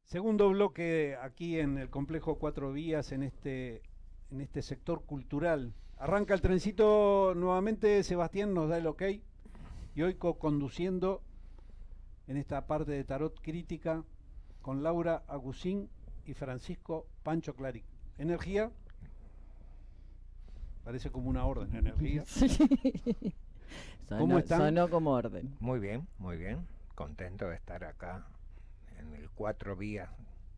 Segundo bloque aquí en el complejo Cuatro Vías, en este sector cultural. Arranca el trencito nuevamente, Sebastián nos da el ok y hoy co-conduciendo en esta parte de Tarot Crítica con Laura Agusín y Francisco Pancho Claric. Energía, parece como una orden, energía. Sí. ¿Cómo están? Sonó como orden. Muy bien, muy bien. Contento de estar acá en el Cuatro Vías.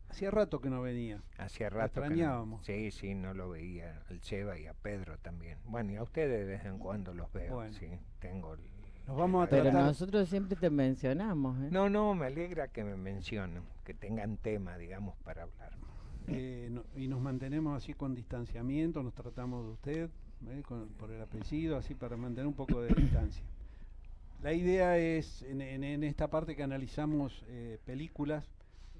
Hacía rato que no venía. Hacía Lo rato que no. extrañábamos. Sí, no lo veía. Al Cheva y a Pedro también. Bueno, y a ustedes de vez en cuando los veo. Bueno. Sí, tengo Nos vamos a Pero tratar. nosotros siempre te mencionamos, ¿eh? No, me alegra que me mencionen, que tengan tema, digamos, para hablar. Y nos mantenemos así con distanciamiento, nos tratamos de usted, por el apellido, así para mantener un poco de distancia. La idea es, en esta parte que analizamos películas,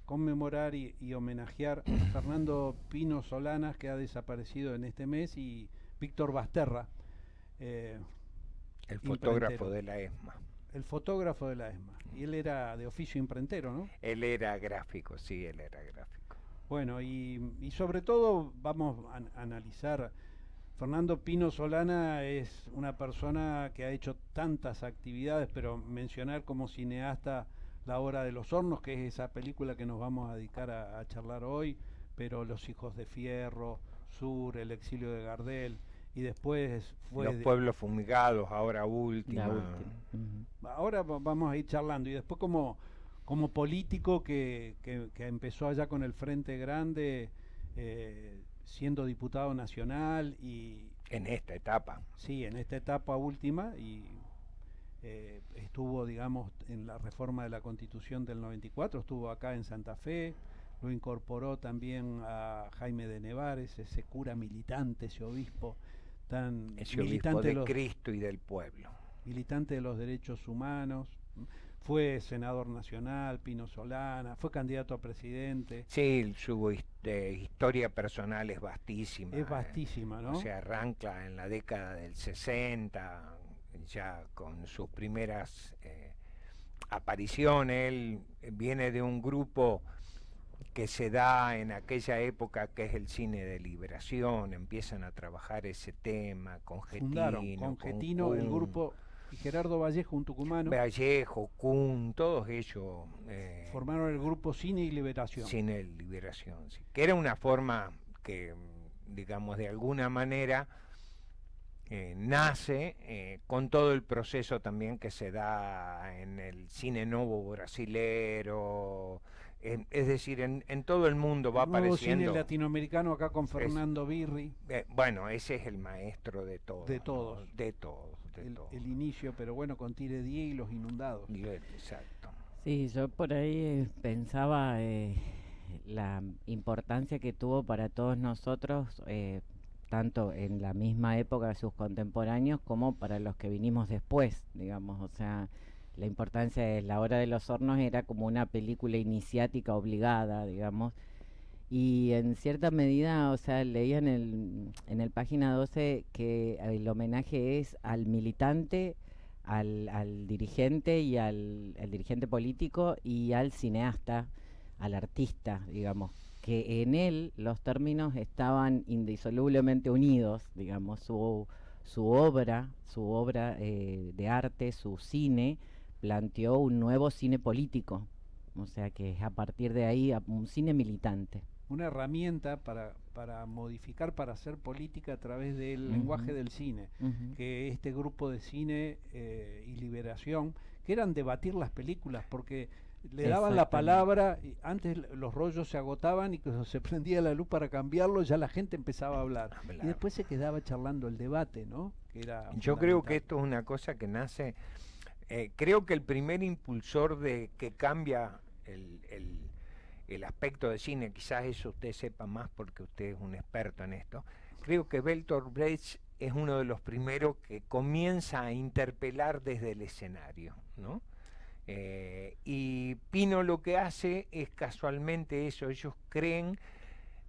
conmemorar y homenajear a Fernando Pino Solanas, que ha desaparecido en este mes, y Víctor Basterra, El fotógrafo imprentero. de la ESMA. El fotógrafo de la ESMA. Y él era de oficio imprentero, ¿no? Él era gráfico, sí, él era gráfico. Bueno, y sobre todo vamos a analizar. Fernando Pino Solana es una persona que ha hecho tantas actividades, pero mencionar como cineasta La Hora de los Hornos, que es esa película que nos vamos a dedicar a charlar hoy, pero Los Hijos de Fierro, Sur, El Exilio de Gardel, y después fue... Los pueblos fumigados, ahora última. La última. Ujú. Ahora vamos a ir charlando, y después como político que empezó allá con el Frente Grande, siendo diputado nacional y... En esta etapa. Sí, en esta etapa última, y estuvo, digamos, en la reforma de la Constitución del 94, estuvo acá en Santa Fe, lo incorporó también a Jaime de Nevares, ese cura militante, ese obispo tan Ese obispo militante de los, Cristo y del pueblo. militante de los derechos humanos. Fue senador nacional, Pino Solana, fue candidato a presidente. Sí, su historia personal es vastísima. Es vastísima, ¿no? O sea, arranca en la década del 60, ya con sus primeras apariciones. Él viene de un grupo que se da en aquella época, que es el cine de liberación. Empiezan a trabajar ese tema con Fundaron con Getino Kuhn, el grupo, y Gerardo Vallejo, un tucumano, Vallejo, Kuhn, todos ellos formaron el grupo Cine y Liberación. Cine de liberación, sí. Que era una forma que, digamos, de alguna manera nace con todo el proceso también que se da en el cine nuevo brasilero, es decir, en todo el mundo va El nuevo apareciendo. cine latinoamericano acá con Fernando Birri, Bueno, ese es el maestro de todos. de todos. ¿no? De todos. El inicio, pero bueno, con Tire Die y Los Inundados. Exacto. Sí, yo por ahí pensaba la importancia que tuvo para todos nosotros, tanto en la misma época de sus contemporáneos como para los que vinimos después, digamos. O sea, la importancia de La Hora de los Hornos era como una película iniciática obligada, digamos. Y en cierta medida, o sea, leía en el página 12 que el homenaje es al militante, al dirigente y al dirigente político y al cineasta, al artista, digamos, que en él los términos estaban indisolublemente unidos, digamos, su obra de arte, su cine, planteó un nuevo cine político, o sea que es a partir de ahí un cine militante. Una herramienta para modificar, para hacer política a través del lenguaje del cine, que este grupo de cine y liberación, que eran debatir las películas, porque le daban la palabra, y antes los rollos se agotaban y cuando se prendía la luz para cambiarlo ya la gente empezaba a hablar, y después se quedaba charlando el debate, ¿no? Que era Yo creo que esto es una cosa que nace, creo que el primer impulsor de que cambia el aspecto de cine, quizás eso usted sepa más porque usted es un experto en esto, creo que Bertolt Brecht es uno de los primeros que comienza a interpelar desde el escenario, ¿no? Y Pino lo que hace es casualmente eso, ellos creen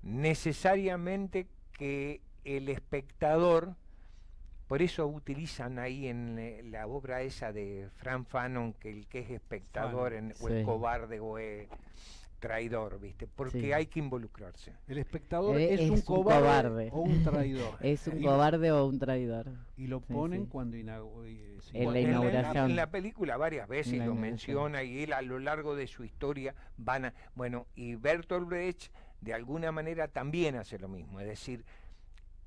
necesariamente que el espectador, por eso utilizan ahí en la obra esa de Frank Fanon, que el que es espectador o el cobarde o traidor, ¿viste? Porque Sí. hay que involucrarse. El espectador Es es un un cobarde, cobarde. o un traidor. Es un Y- cobarde o un traidor. Y lo Sí, ponen sí. cuando En la En inauguración. en la película varias veces En la lo inauguración. menciona y él a lo largo de su historia bueno, y Bertolt Brecht de alguna manera también hace lo mismo, es decir,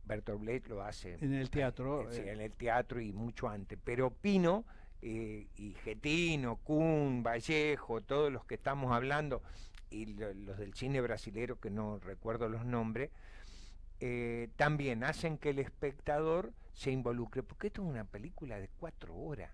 Bertolt Brecht lo hace en el teatro. sí, en el teatro y mucho antes, pero Pino y Getino, Kuhn, Vallejo, todos los que estamos hablando, y los del cine brasilero que no recuerdo los nombres, también hacen que el espectador se involucre, porque esto es una película de 4 horas,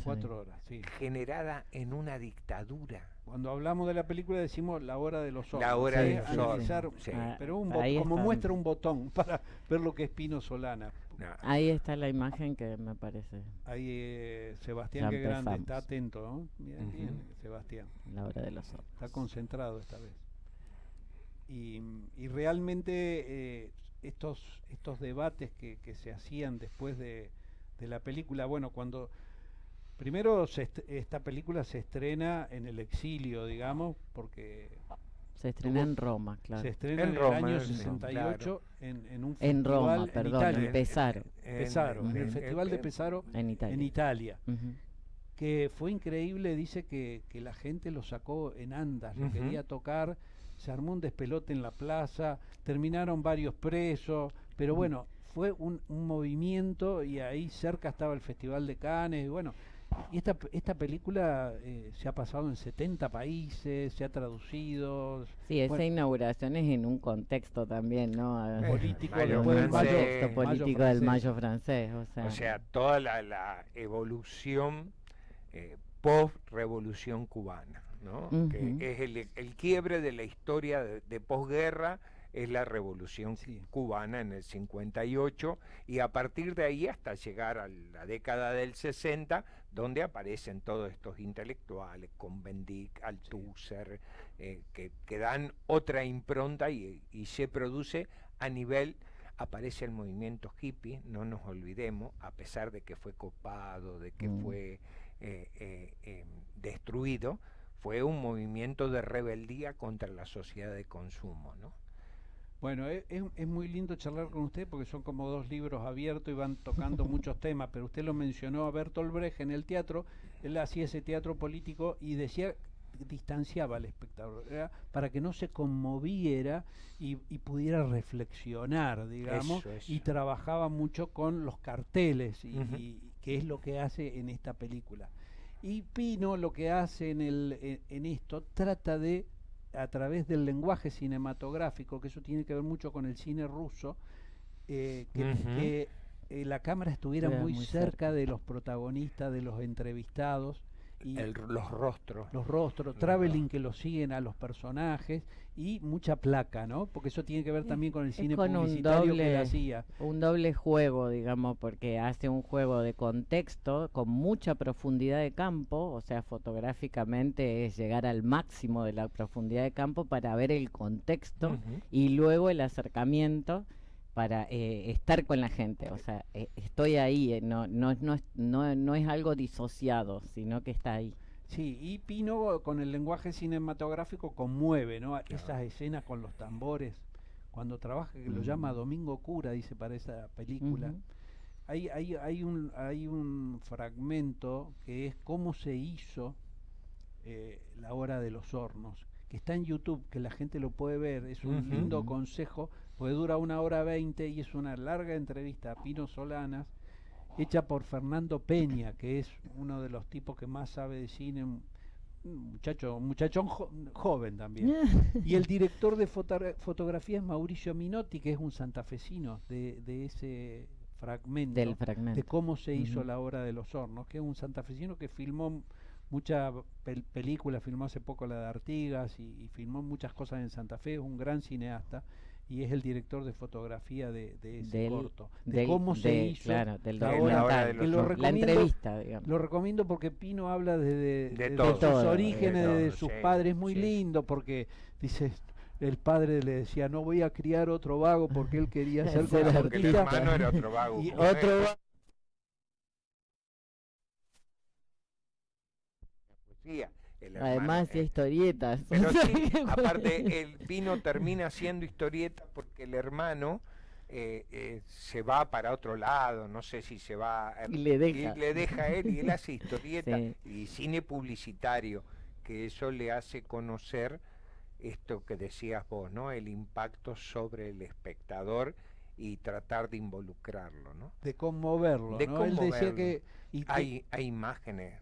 4 horas, sí. generada en una dictadura. Cuando hablamos de la película decimos la hora de los hornos. La hora Sí, de los sí, Analizar, hornos, sí. pero Ahí como está. muestra un botón para ver lo que es Pino Solana. No, Ahí está la imagen que me parece Ahí Sebastián, Ya que grande, empezamos. está atento, ¿no? Bien, Ujú. bien, Sebastián. la hora de los ojos. Está concentrado esta vez. Y realmente estos debates que se hacían después de la película, bueno, cuando primero esta película se estrena en el exilio, digamos, porque Se estrena tuvo- en Roma, claro. se estrena En en Roma, el año sí, 68 en un En Roma, festival en perdón, Italia, en Pesaro. Pesaro, en el Festival de en- Pesaro En Italia. en Italia. Ujú. Que fue increíble, dice que la gente lo sacó en andas, lo Ujú. quería tocar, se armó un despelote en la plaza, terminaron varios presos, pero bueno, fue un movimiento y ahí cerca estaba el Festival de Cannes, y bueno, y esta película se ha pasado en 70 países, se ha traducido, Sí, esa bueno, inauguración es en un contexto también, ¿no? político Mayo después del francés. Contexto mayo político del francés. Mayo francés, O sea, toda la evolución post-revolución cubana, ¿no? Ujú. Que es el quiebre de la historia de posguerra, es la revolución Sí. cubana en el 58, y a partir de ahí hasta llegar a la década del 60, donde aparecen todos estos intelectuales, Convendic, Althusser, que dan otra impronta y se produce a nivel. Aparece el movimiento hippie, no nos olvidemos, a pesar de que fue copado, de que fue destruido, fue un movimiento de rebeldía contra la sociedad de consumo, ¿no? Bueno, es muy lindo charlar con usted porque son como dos libros abiertos y van tocando muchos temas, pero usted lo mencionó a Bertolt Brecht en el teatro, él hacía ese teatro político y decía, distanciaba al espectador, era para que no se conmoviera y pudiera reflexionar, digamos, Eso es. y trabajaba mucho con los carteles, Ujú. y que es lo que hace en esta película. Y Pino lo que hace en esto, trata de, a través del lenguaje cinematográfico, que eso tiene que ver mucho con el cine ruso, Ujú. que la cámara estuviera muy muy cerca cerca. de los protagonistas, de los entrevistados, y Los rostros. los rostros, traveling que los siguen a los personajes, y mucha placa, ¿no? Porque eso tiene que ver también con el Es cine con un publicitario que él doble- hacía. Un doble juego, digamos, porque hace un juego de contexto con mucha profundidad de campo, o sea, fotográficamente es llegar al máximo de la profundidad de campo para ver el contexto Ujú. y luego el acercamiento para estar con la gente, o sea, estoy ahí, no es algo disociado, sino que está ahí. Sí, y Pino con el lenguaje cinematográfico conmueve, ¿no? Esas escenas con los tambores, cuando trabaja, que lo llama Domingo Cura, dice, para esa película. Ujú. Hay un fragmento que es cómo se hizo La Hora de los Hornos, que está en YouTube, que la gente lo puede ver, es un Ujú. lindo consejo, porque dura 1 hora 20 y es una larga entrevista a Pino Solanas, hecha por Fernando Peña, que es uno de los tipos que más sabe de cine, un muchachón joven también. Y el director de fotografía es Mauricio Minotti, que es un santafesino de ese fragmento, Del fragmento. de cómo se hizo Ujú. La Hora de los Hornos, que es un santafesino que filmó muchas películas, filmó hace poco la de Artigas y filmó muchas cosas en Santa Fe, es un gran cineasta y es el director de fotografía de ese corto, de cómo se hizo claro, del La La Hora que de los lo Hornos. la recomiendo, entrevista, digamos. lo recomiendo porque Pino habla desde todo. sus todo, orígenes, de de todo, sus sí, padres, es muy sí. lindo porque dice, el padre le decía, no voy a criar otro vago porque él quería ser Ser como Porque el artista. hermano era otro vago. y como él. otro Poesía. el hermano. Además, historietas. Pero sí, aparte, el Pino termina haciendo historieta porque el hermano se va para otro lado, no sé si se va... Y le deja a él, y él hace historieta Sí. y cine publicitario, que eso le hace conocer esto que decías vos, ¿no? El impacto sobre el espectador y tratar de involucrarlo, ¿no? De conmoverlo, De ¿no? Él decía conmoverlo. que... Hay imágenes.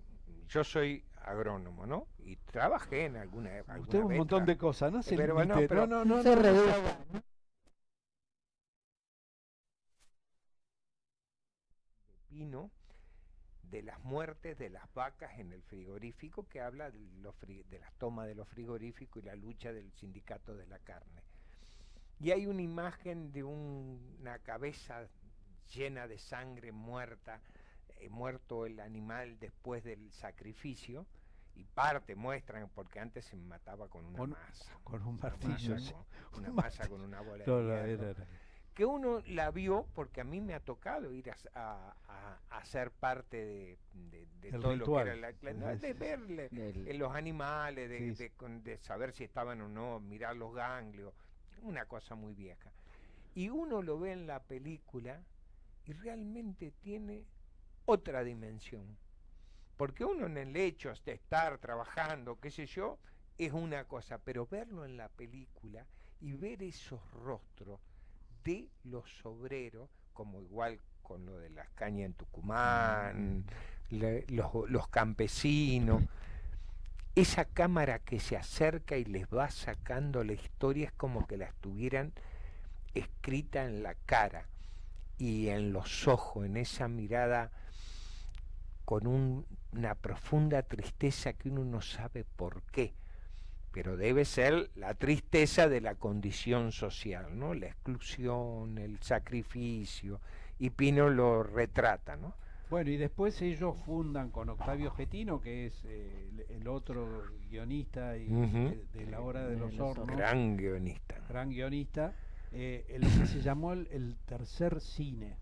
Yo soy agrónomo, ¿no? Y trabajé en alguna usted un vez montón de cosas, ¿no? Se pero bueno, limite. pero no, Se no, reduce. Pino, de las muertes de las vacas en el frigorífico, que habla de, de las tomas de los frigoríficos y la lucha del sindicato de la carne. Y hay una imagen de una cabeza llena de sangre muerta, muerto el animal después del sacrificio, y muestran, porque antes se mataba con una masa. Con un martillo. Una masa con una bola No, de hierro. Que uno la vio, porque a mí me ha tocado ir a ser parte de todo ritual. Lo que era de verle los animales, de saber si estaban o no, mirar los ganglios, una cosa muy vieja. Y uno lo ve en la película y realmente tiene otra dimensión. Porque uno en el hecho de estar trabajando, qué sé yo, es una cosa, pero verlo en la película y ver esos rostros de los obreros, como igual con lo de las cañas en Tucumán, los campesinos, esa cámara que se acerca y les va sacando la historia, es como que la estuvieran escrita en la cara y en los ojos, en esa mirada con una profunda tristeza que uno no sabe por qué, pero debe ser la tristeza de la condición social, ¿no? La exclusión, el sacrificio, y Pino lo retrata, ¿no? Bueno, y después ellos fundan con Octavio Getino, que es el otro guionista y de La Hora de los Hornos. Gran guionista. Gran guionista, lo que se llamó el tercer cine.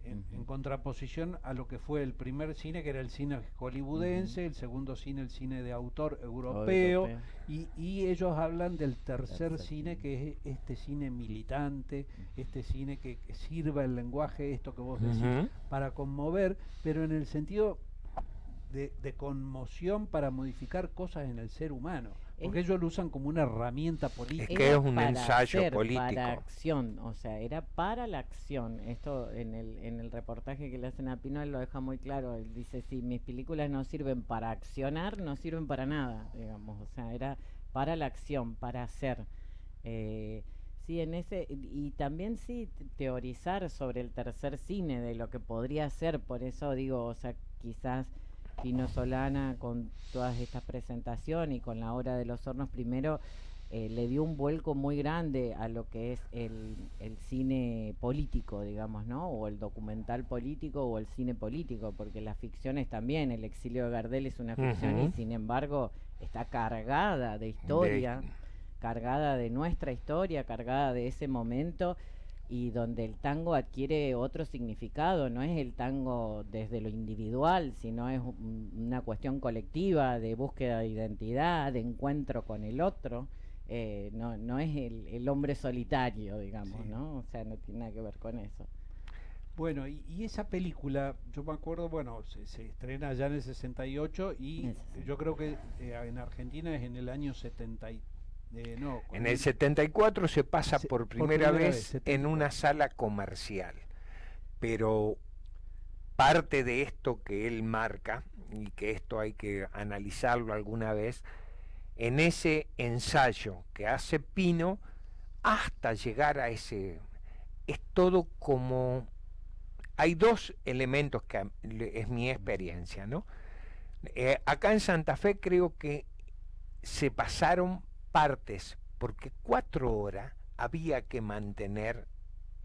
En contraposición a lo que fue el primer cine, que era el cine hollywoodense, el segundo cine, el cine de autor europeo, y ellos hablan del tercer cine, que es este cine militante, este cine que sirva el lenguaje, esto que vos decís, para conmover, pero en el sentido de conmoción para modificar cosas en el ser humano. Porque ellos lo usan como una herramienta política. Es que es un ensayo político. Para acción, o sea, era para la acción. Esto en el reportaje que le hacen a Pino, él lo deja muy claro. Él dice, si mis películas no sirven para accionar, no sirven para nada, digamos. O sea, era para la acción, para hacer. Sí, y también sí teorizar sobre el tercer cine, de lo que podría ser. Por eso digo, o sea, quizás Pino Solana, con todas estas presentaciones y con La Hora de los Hornos primero, le dio un vuelco muy grande a lo que es el cine político, digamos, ¿no? O el documental político o el cine político, porque las ficciones también, El exilio de Gardel es una ficción y sin embargo está cargada de historia, cargada de nuestra historia, cargada de ese momento, y donde el tango adquiere otro significado, no es el tango desde lo individual, sino es una cuestión colectiva de búsqueda de identidad, de encuentro con el otro, no es el hombre solitario, digamos, ¿no? O sea, no tiene nada que ver con eso. Bueno, y esa película, yo me acuerdo, bueno, se estrena ya en el 68 y yo creo que en Argentina es en el año 70. En el 74 se pasa por primera vez en una sala comercial, pero parte de esto que él marca, y que esto hay que analizarlo alguna vez, en ese ensayo que hace Pino hasta llegar a ese, es todo como, hay dos elementos que es mi experiencia, ¿no? Acá en Santa Fe creo que se pasaron partes, porque 4 horas había que mantener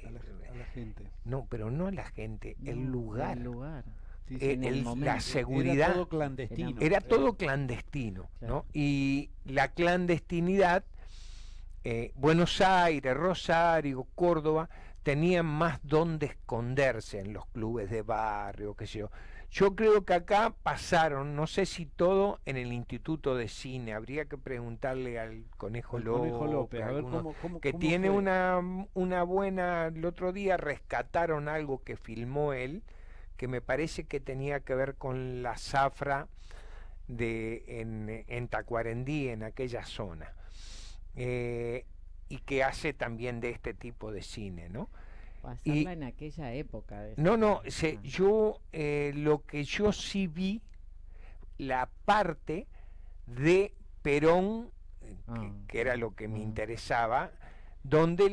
a la gente. No, pero no a la gente, el lugar. Sí, la seguridad. Era todo clandestino. Era todo clandestino, claro. ¿No? Y la clandestinidad, Buenos Aires, Rosario, Córdoba, tenían más donde esconderse en los clubes de barrio, qué sé yo. Yo creo que acá pasaron, no sé si todo en el Instituto de Cine, habría que preguntarle al Conejo López, a ver que cómo tiene fue. una buena, el otro día rescataron algo que filmó él, que me parece que tenía que ver con la zafra en Tacuarembó, en aquella zona, y que hace también de este tipo de cine, ¿no? Pasarla en aquella época. No, yo lo que yo sí vi, la parte de Perón, que era lo que me interesaba, donde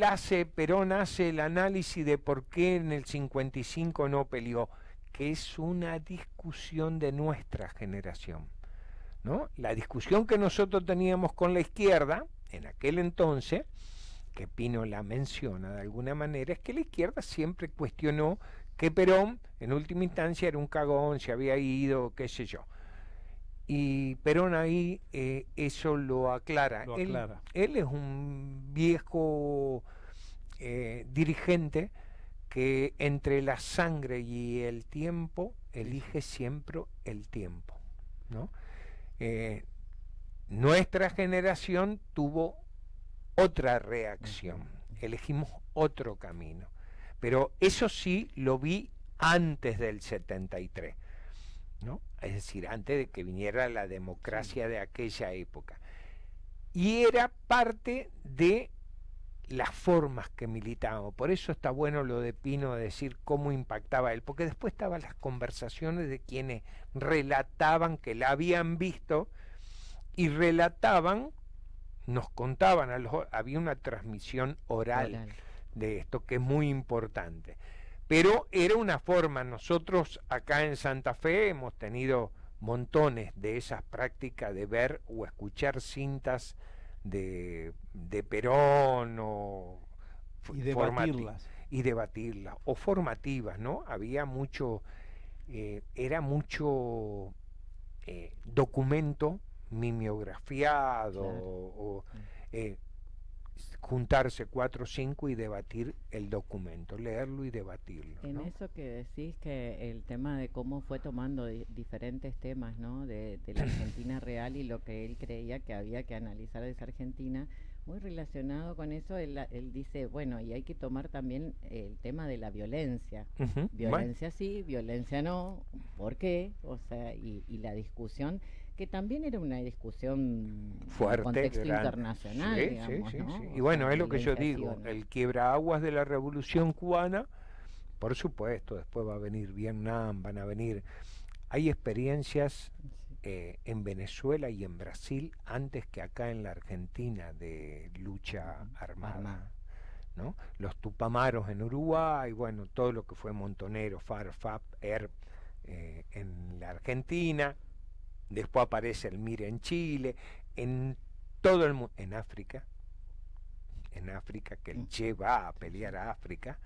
Perón hace el análisis de por qué en el 55 no peleó, que es una discusión de nuestra generación, ¿no? La discusión que nosotros teníamos con la izquierda en aquel entonces, que Pino la menciona de alguna manera, es que la izquierda siempre cuestionó que Perón en última instancia era un cagón, se había ido, qué sé yo. Y Perón ahí eso lo aclara. Él es un viejo dirigente que entre la sangre y el tiempo elige siempre el tiempo, ¿no? Nuestra generación tuvo otra reacción, elegimos otro camino, pero eso sí lo vi antes del 73, ¿no? Es decir, antes de que viniera la democracia de aquella época, y era parte de las formas que militábamos. Por eso está bueno lo de Pino, de decir cómo impactaba él, porque después estaban las conversaciones de quienes relataban que la habían visto y relataban, nos contaban, había una transmisión oral de esto que es muy importante. Pero era una forma, nosotros acá en Santa Fe hemos tenido montones de esas prácticas de ver o escuchar cintas de Perón y debatirlas. O formativas, ¿no? Había mucho, era mucho documento mimeografiado, juntarse 4 o 5 y debatir el documento, leerlo y debatirlo, en ¿no? Eso que decís, que el tema de cómo fue tomando diferentes temas, ¿no? de la Argentina real y lo que él creía que había que analizar de esa Argentina, muy relacionado con eso, él dice, bueno, y hay que tomar también el tema de la violencia. Violencia sí, violencia no, ¿por qué? O sea, y la discusión, que también era una discusión fuerte, en contexto grande, internacional, digamos, ¿no? Y bueno, es lo que yo digo, el quiebraaguas de la Revolución Cubana, por supuesto, después va a venir Vietnam, van a venir, hay experiencias en Venezuela y en Brasil antes que acá en la Argentina de lucha armada, ¿no? Los Tupamaros en Uruguay, bueno, todo lo que fue Montonero, FARC, FAP, ERP en la Argentina. Después aparece el MIR en Chile, en todo el mundo, en África, que el Che va a pelear a África,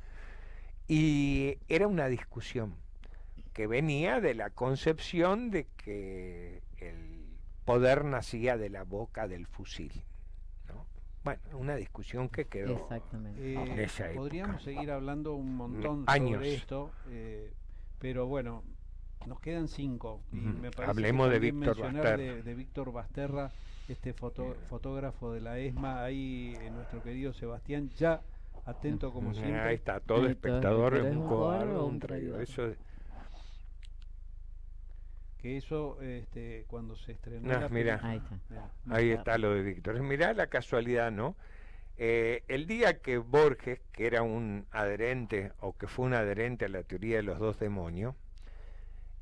y era una discusión que venía de la concepción de que el poder nacía de la boca del fusil, ¿no? Bueno, una discusión que quedó en esa época. Podríamos seguir hablando un montón sobre esto, pero bueno, nos quedan 5 y me parece hablemos que de Víctor Basterra. de Víctor Basterra, este fotógrafo de la ESMA, ahí nuestro querido Sebastián, ya atento como siempre. Ahí está, todo espectador es un cobarde, un traidor. Eso que eso cuando se estrenó ahí está lo de Víctor. Mirá la casualidad, ¿no? El día que Borges, que era un adherente o que fue un adherente a la teoría de los 2 demonios,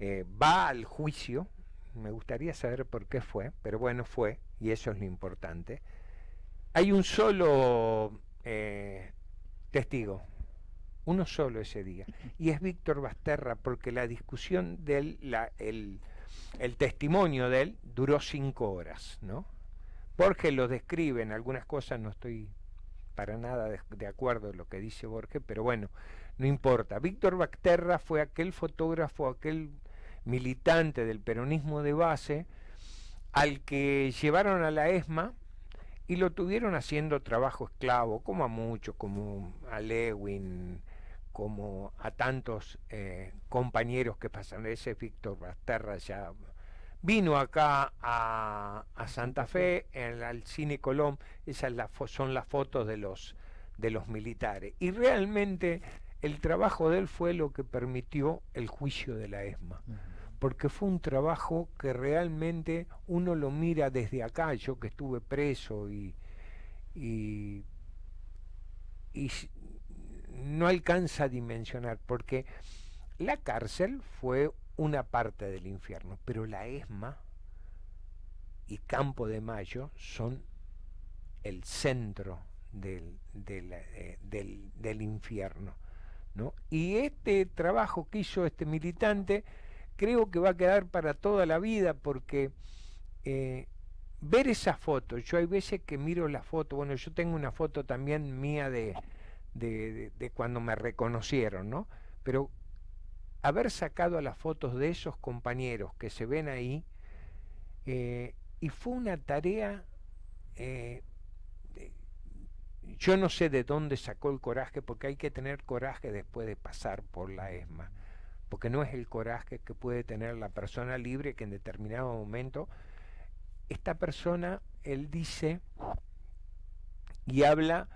va al juicio, me gustaría saber por qué fue, pero bueno, fue, y eso es lo importante. Hay un solo testigo, uno solo ese día, y es Víctor Basterra, porque la discusión de él, el testimonio de él duró 5 horas, ¿no? Borges lo describe, en algunas cosas no estoy para nada de acuerdo en lo que dice Borges, pero bueno, no importa. Víctor Basterra fue aquel fotógrafo, aquel militante del peronismo de base, al que llevaron a la ESMA y lo tuvieron haciendo trabajo esclavo, como a muchos, como a Lewin, como a tantos compañeros que pasan. Ese Víctor Basterra ya vino acá a Santa Fe, al Cine Colón. Esas son las fotos de los militares. Y realmente el trabajo de él fue lo que permitió el juicio de la ESMA. Porque fue un trabajo que realmente uno lo mira desde acá, yo que estuve preso y no alcanza a dimensionar, porque la cárcel fue una parte del infierno, pero la ESMA y Campo de Mayo son el centro del infierno, ¿no? Y este trabajo que hizo este militante creo que va a quedar para toda la vida, porque ver esas fotos, yo hay veces que miro las fotos, bueno, yo tengo una foto también mía de cuando me reconocieron, ¿no? Pero haber sacado las fotos de esos compañeros que se ven ahí, y fue una tarea, yo no sé de dónde sacó el coraje, porque hay que tener coraje después de pasar por la ESMA, porque no es el coraje que puede tener la persona libre, que en determinado momento, esta persona, él dice y habla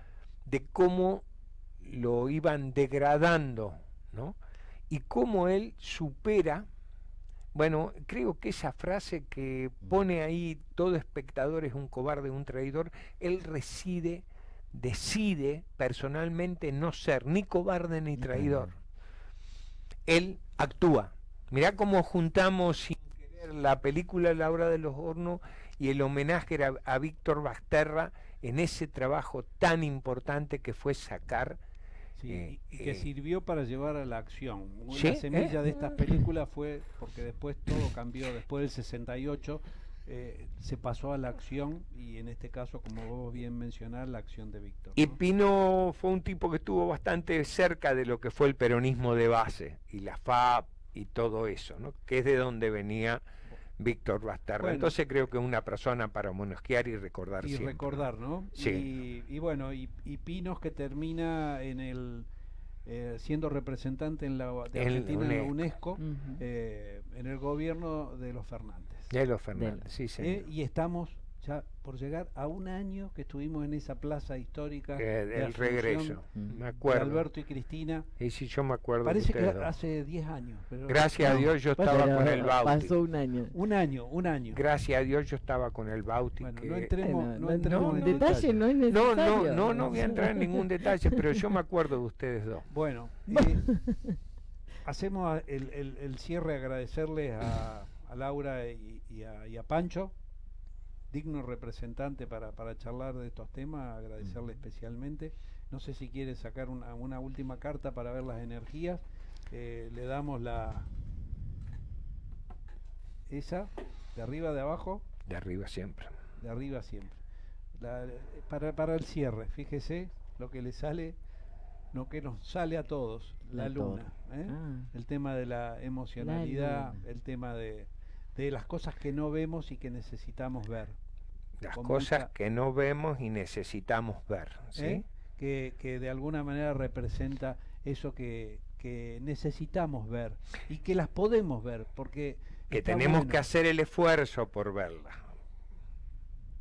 de cómo lo iban degradando, ¿no? Y cómo él supera, bueno, creo que esa frase que pone ahí, todo espectador es un cobarde, un traidor, él decide personalmente no ser ni cobarde ni traidor. Él actúa. Mirá cómo juntamos sin querer la película La Hora de los Hornos y el homenaje a Víctor Basterra en ese trabajo tan importante que fue sacar. Sí, y que sirvió para llevar a la acción. ¿Sí? La semilla de estas películas fue, porque después todo cambió, después del 68 se pasó a la acción, y en este caso, como vos bien mencionás, la acción de Víctor, ¿no? Y Pino fue un tipo que estuvo bastante cerca de lo que fue el peronismo de base, y la FAP y todo eso, ¿no? Que es de donde venía Víctor Basterra. Bueno, entonces creo que es una persona para homenajear y recordar y siempre, recordar, ¿no? Sí. Y bueno, y Pinos, que termina en el siendo representante de Argentina en la UNESCO, en el gobierno de los Fernández. De los Fernández, sí, señor. Y estamos ya por llegar a un año que estuvimos en esa plaza histórica del regreso, me acuerdo. Alberto y Cristina. Y sí, yo me acuerdo. Parece que hace 10 años. Pero gracias a Dios yo estaba con el Bauti. Pasó un año. Un año. Gracias a Dios yo estaba con el Bauti. Bueno, que... no entremos en detalle, no es necesario. No voy a entrar en ningún detalle, pero yo me acuerdo de ustedes dos. Bueno, hacemos el cierre, agradecerles a Laura y a Pancho, digno representante para charlar de estos temas, agradecerle especialmente. No sé si quiere sacar una última carta para ver las energías. Le damos esa, de arriba, de abajo. De arriba siempre. De arriba siempre. Para el cierre, fíjese lo que le sale, lo que nos sale a todos, la luna. El tema de la emocionalidad, el tema de las cosas que no vemos y que necesitamos ver. Las cosas que no vemos y necesitamos ver, ¿sí? Que de alguna manera representa eso que necesitamos ver y que las podemos ver, porque que tenemos que hacer el esfuerzo por verlas.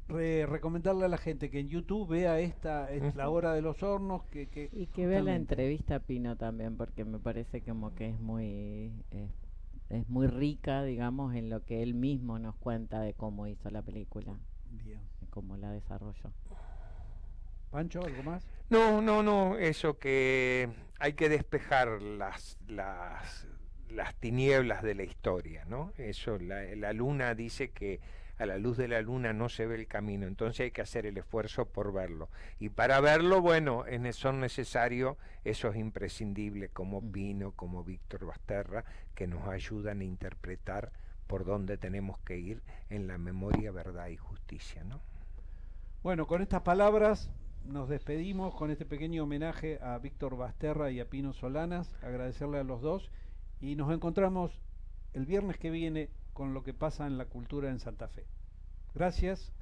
Recomendarle a la gente que en YouTube vea La Hora de los Hornos, y que vea la entrevista a Pino también, porque me parece como que es muy rica, digamos, en lo que él mismo nos cuenta de cómo hizo la película. Bien. De cómo la desarrolló. Pancho, ¿algo más? No, eso, que hay que despejar las tinieblas de la historia, ¿no? Eso, la luna dice que a la luz de la luna no se ve el camino, entonces hay que hacer el esfuerzo por verlo. Y para verlo, bueno, son necesarios esos imprescindibles como Pino, como Víctor Basterra, que nos ayudan a interpretar por dónde tenemos que ir en la memoria, verdad y justicia, ¿no? Bueno, con estas palabras nos despedimos con este pequeño homenaje a Víctor Basterra y a Pino Solanas, agradecerle a los dos, y nos encontramos el viernes que viene con lo que pasa en la cultura en Santa Fe. Gracias.